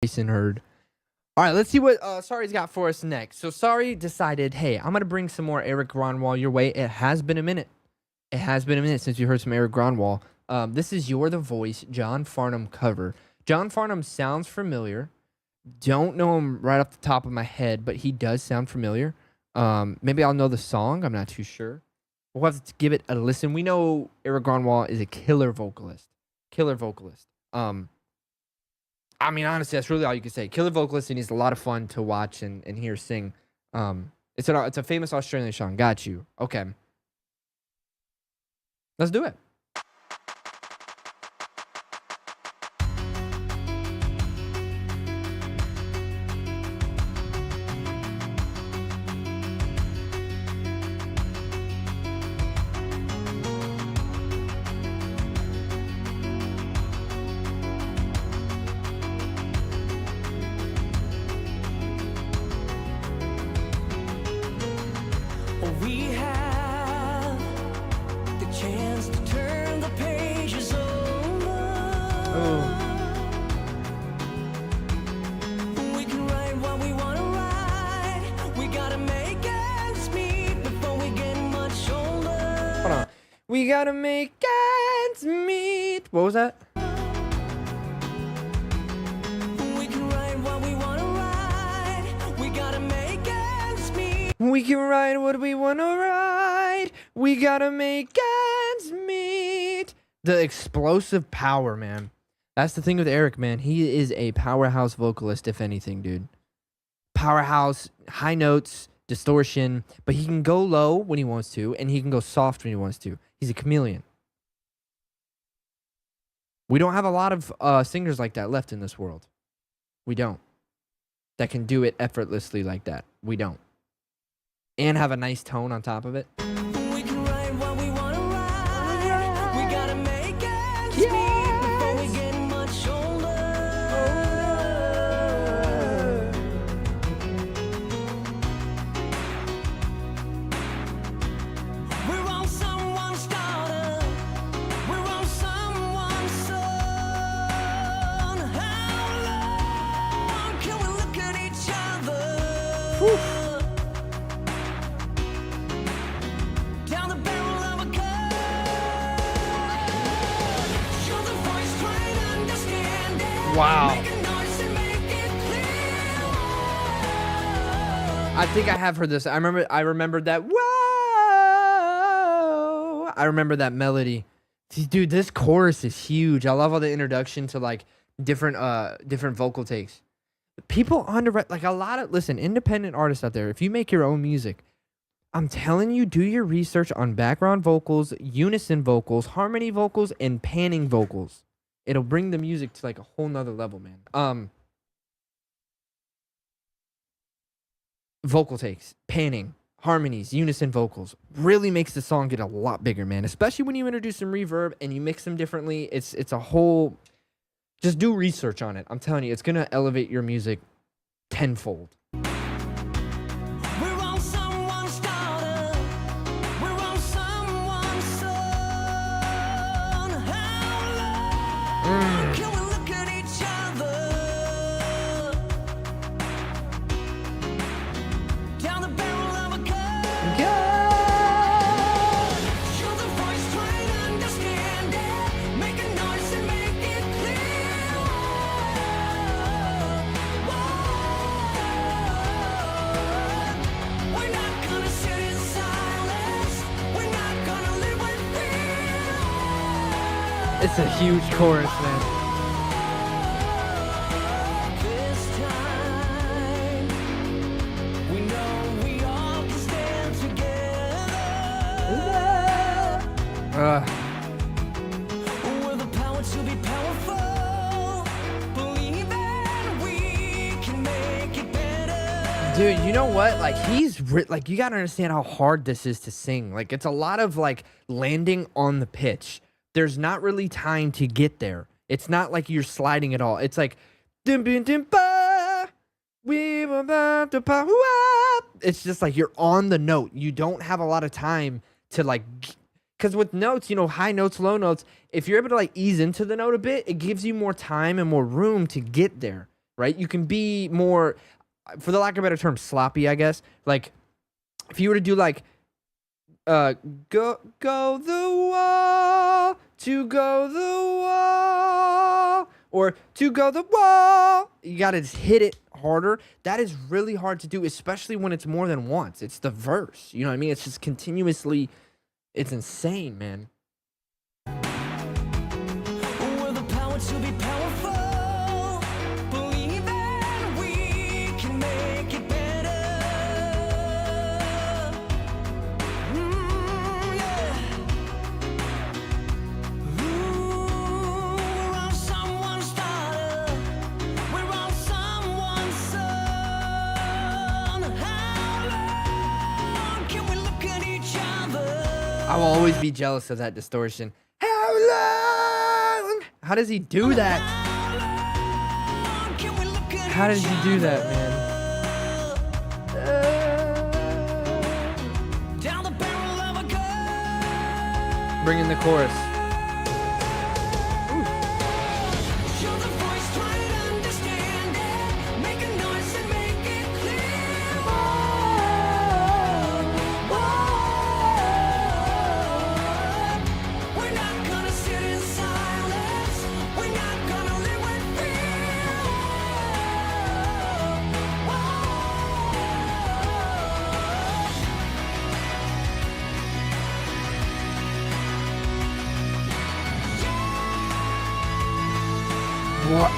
voice and heard. All right, let's see what Sari's got for us next. So Sari decided, hey, I'm going to bring some more Erik Gronwall your way. It has been a minute. It has been a minute since you heard some Erik Gronwall. This is You're the Voice, John Farnham cover. John Farnham sounds familiar. Don't know him right off the top of my head, but he does sound familiar. Maybe I'll know the song. I'm not too sure. We'll have to give it a listen. We know Erik Gronwall is a killer vocalist. Killer vocalist. I mean, honestly, that's really all you can say. Killer vocalist, and he's a lot of fun to watch and hear sing. It's a famous Australian song. Got you. Okay. Let's do it. We have the chance to turn the pages over. We can write what we want to write. We gotta make ends meet before we get much older. Hold on. We gotta make ends meet. What was that? We can write what we want to write. We gotta make ends meet. We can write what we want to write. We gotta make ends meet. The explosive power, man. That's the thing with Erik, man. He is a powerhouse vocalist, if anything, dude. Powerhouse, high notes, distortion, but he can go low when he wants to, and he can go soft when he wants to. He's a chameleon. We don't have a lot of singers like that left in this world. We don't. That can do it effortlessly like that. We don't. And have a nice tone on top of it. We can write what we want to write. We gotta make ends meet before we get much older. We're on someone's daughter. We're on someone's son. How long can we look at each other? Whew. Down the barrel of a gun. Show the voice, try and understand it. Wow. Make a noise and make it clear. I think I have heard this. I remembered that. Whoa! I remember that melody. Dude, this chorus is huge. I love all the introduction to like different vocal takes. People underrate like a lot of independent artists out there. If you make your own music, I'm telling you, do your research on background vocals, unison vocals, harmony vocals, and panning vocals. It'll bring the music to like a whole nother level, man. Vocal takes, panning, harmonies, unison vocals really makes the song get a lot bigger, man. Especially when you introduce some reverb and you mix them differently. It's a whole. Just do research on it. I'm telling you, it's gonna elevate your music tenfold. We're on someone's daughter. We're on someone's son. How long can we look at each other? Down the barrel of a gun. Show the voice, try and understand it. Make a noise and make it clear. We're not gonna sit in silence. We're not gonna live with fear. It's a huge chorus, man. This time, we know we all can stand together. With the power to be powerful, believe that we can make it better. Dude, you know what? Like like you gotta understand how hard this is to sing. Like it's a lot of like landing on the pitch. There's not really time to get there. It's not like you're sliding at all. It's like dim dim dim ba. We will have to power up. It's just like you're on the note. You don't have a lot of time to like, because with notes, you know, high notes, low notes, if you're able to like ease into the note a bit, it gives you more time and more room to get there. right? You can be more, for the lack of a better term, sloppy, I guess. Like, if you were to do like, go the wall, to go the wall, or to go the wall, you gotta just hit it harder. That is really hard to do, especially when it's more than once. It's the verse, you know what I mean? It's just continuously, it's insane, man. With the power to be powerful, believe that we can make it better. Yeah. We're on someone's starter. We're on someone's son. How long can we look at each other? I will always be jealous of that distortion. How long? How does he do that? How does he do that, man? Down the barrel of a gun. Bring in the chorus. Show the voice, try to understand it. Make a noise and make it clear. We're not gonna sit in silence. We're not gonna live with fear. What?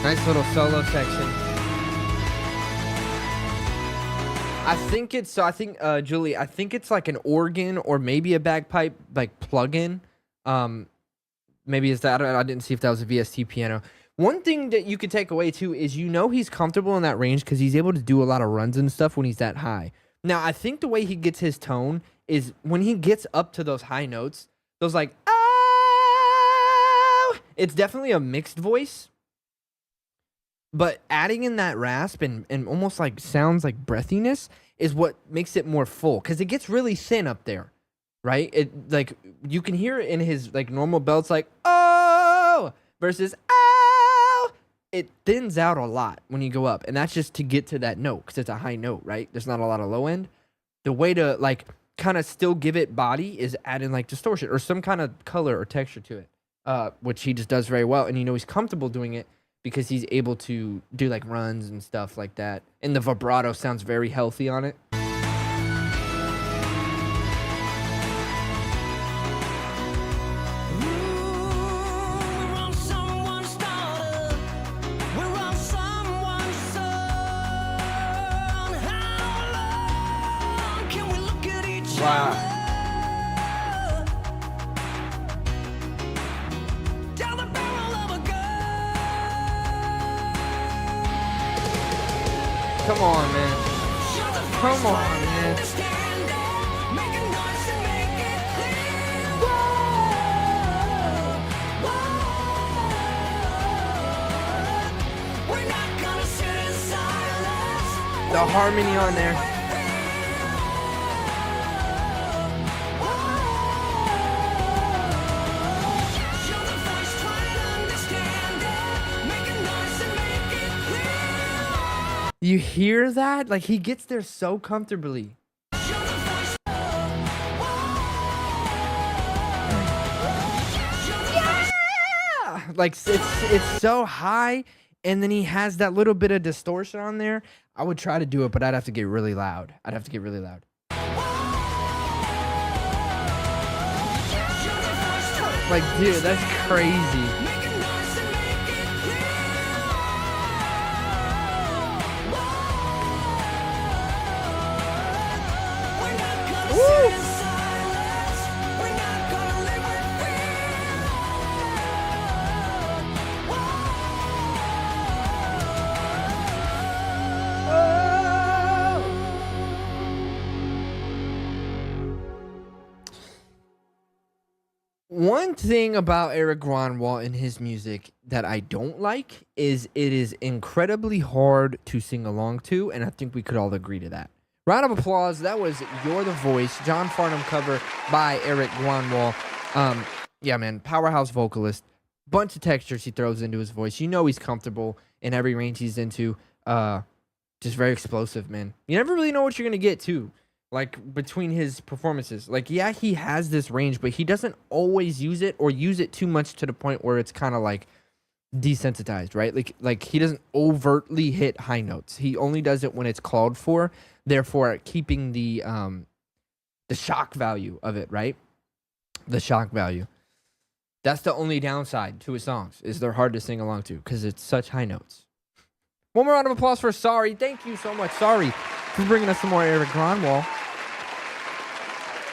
Nice little solo section. I think it's, Julie, I think it's like an organ or maybe a bagpipe like plug-in. Maybe it's that. I didn't see if that was a VST piano. One thing that you could take away too is he's comfortable in that range because he's able to do a lot of runs and stuff when he's that high. Now, I think the way he gets his tone is when he gets up to those high notes, those like, oh, it's definitely a mixed voice. But adding in that rasp and almost like sounds like breathiness is what makes it more full because it gets really thin up there, right? It like you can hear it in his like normal belts like oh versus oh. It thins out a lot when you go up, and that's just to get to that note because it's a high note, right? There's not a lot of low end. The way to like kind of still give it body is add in like distortion or some kind of color or texture to it, which he just does very well, and he's comfortable doing it. Because he's able to do like runs and stuff like that. And the vibrato sounds very healthy on it. We're on someone's daughter. We're on someone's son. How long can we look at each Wow. other? Down the barrel of a gun. Come on, man. Show the voice, Come on, try to man. understand it. Make a noise and make it clear. We're not gonna sit in silence. The harmony on there. Show the voice, try to understand it. Make a noise and make it clear. You hear that? Like he gets there so comfortably. Show the voice. Yeah! Like it's so high, and then he has that little bit of distortion on there. I would try to do it, but I'd have to get really loud. Like, dude, that's crazy. Make a noise and make it clear. We're not gonna sit in silence. We're not gonna live with One thing about Erik Gronwall and his music that I don't like is it is incredibly hard to sing along to, and I think we could all agree to that. Round of applause. That was You're the Voice, John Farnham cover by Erik Gronwall. Yeah, man, powerhouse vocalist. Bunch of textures he throws into his voice. You know he's comfortable in every range he's into. Just very explosive, man. You never really know what you're going to get, too. Like, between his performances. Like, yeah, he has this range, but he doesn't always use it or use it too much to the point where it's kind of, like, desensitized, right? Like he doesn't overtly hit high notes. He only does it when it's called for, therefore keeping the shock value of it, right? The shock value. That's the only downside to his songs, is they're hard to sing along to because it's such high notes. One more round of applause for Sorry. Thank you so much, Sorry, for bringing us some more Erik Gronwall.